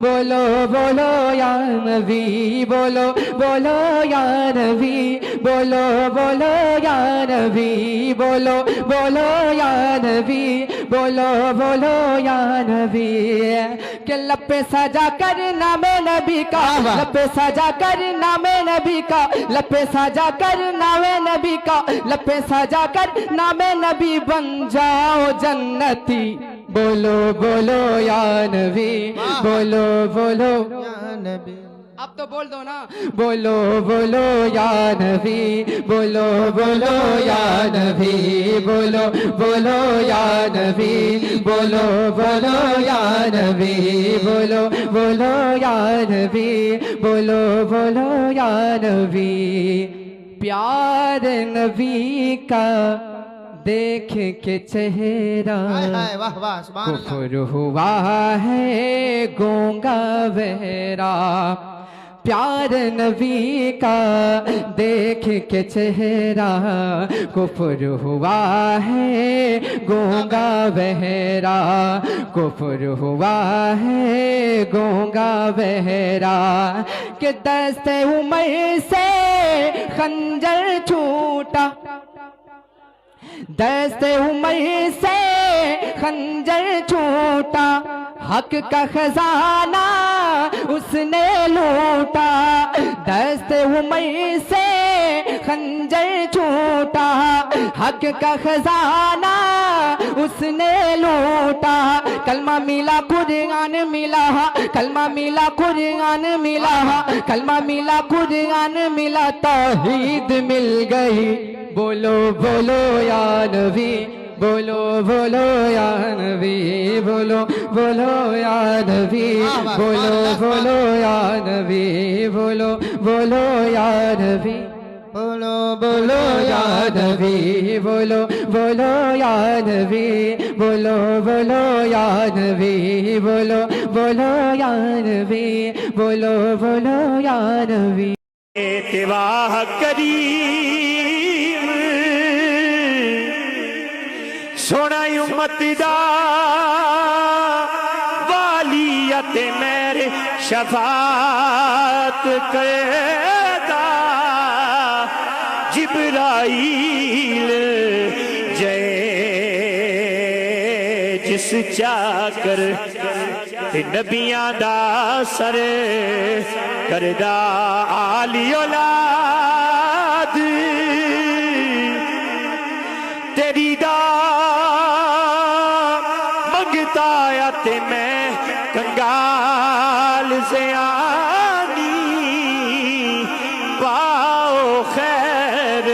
بولو بولو یا نبی بولو بولو یا نبی بولو بولو یا نبی بولو بولو یا نبی بولو بولو یا نبی کہ لب پہ سجا کر نام نبی کا لب پہ سجا کر نام نبی کا لب پہ سجا کر نام نبی کا لب پہ سجا کر نام نبی بن جاؤ جنتی بولو بولو یا نبی بولو بولو یا نبی اب تو بول دو نا بولو بولو یا نبی بولو بولو یا نبی بولو بولو یا نبی بولو بولو یا نبی بولو بولو یا نبی بولو بولو یا نبی پیار نبی کا دیکھ کے چہرہ کفر ہوا ہے گونگا بہرا پیار نبی کا دیکھ کے چہرہ کفر ہوا ہے گونگا بہرا کفر ہوا ہے گونگا بہرا کہ دست عمر سے خنجر چھوٹا دست عمر سے خنجر چھوٹا حق کا خزانہ اس نے لوٹا دست عمر سے خنجر چھوٹا حق کا خزانہ اس نے لوٹا کلمہ ملا قرآن ملا کلمہ ملا قرآن ملا کلمہ ملا قرآن ملا توحید مل گئی بولو بولو یا نبی بولو بولو یا نبی بولو بولو یا نبی بولو بولو یا نبی بولو بولو یا نبی بولو بولو یا نبی بولو بولو یا نبی بولو بولو یا نبی بولو بولو یا نبی بولو بولو یا نبی اتباع کریم سونا امت دا والیت میرے شفاعت کردا جبرائیل جے جس چاکر تے نبیاں دا سر کردہ آلی اولاد تیری دا منگتا یا تے میں کنگال سے آنی پاؤ خیر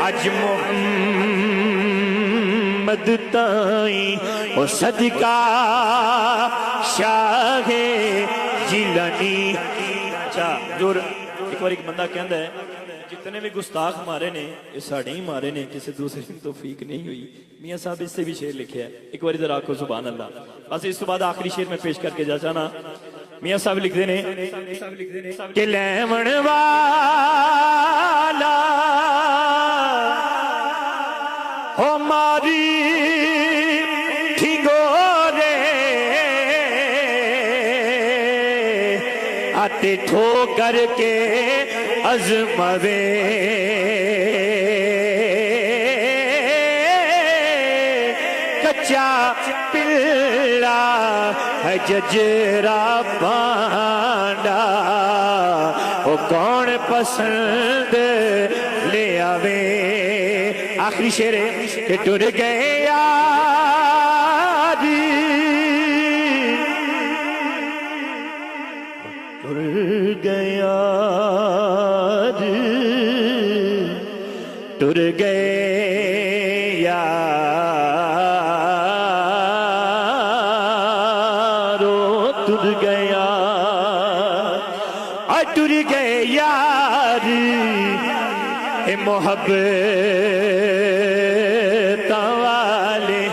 اج محمد تائیں او صدقہ شاہ جیلانی جو ایک بار ایک بندہ کہندا ہے جتنے بھی گستاخ مارے نے یہ ساڑھے ہی مارے نے کسی دوسرے کی توفیق نہیں ہوئی میاں صاحب اس سے بھی شعر لکھے ہے ایک بار ادھر آکھو سبحان اللہ بس اس کے بعد آخری شعر میں پیش کر کے جا چاہنا میاں صاحب لکھ دینے کہ لیمن والا ہماری آتے ٹھوکر کے عظموے کچا پلا ہے ججرا پانڈا وہ کون پسند لے آوے آخری شعر کہ ٹر گئے یار ٹر گیا ٹر گئے یارو ٹر گیا ٹر گئے یار اے محبت والے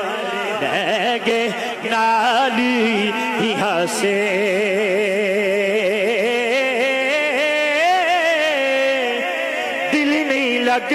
رہ گئے نالی یہاں سے دل نہیں لگ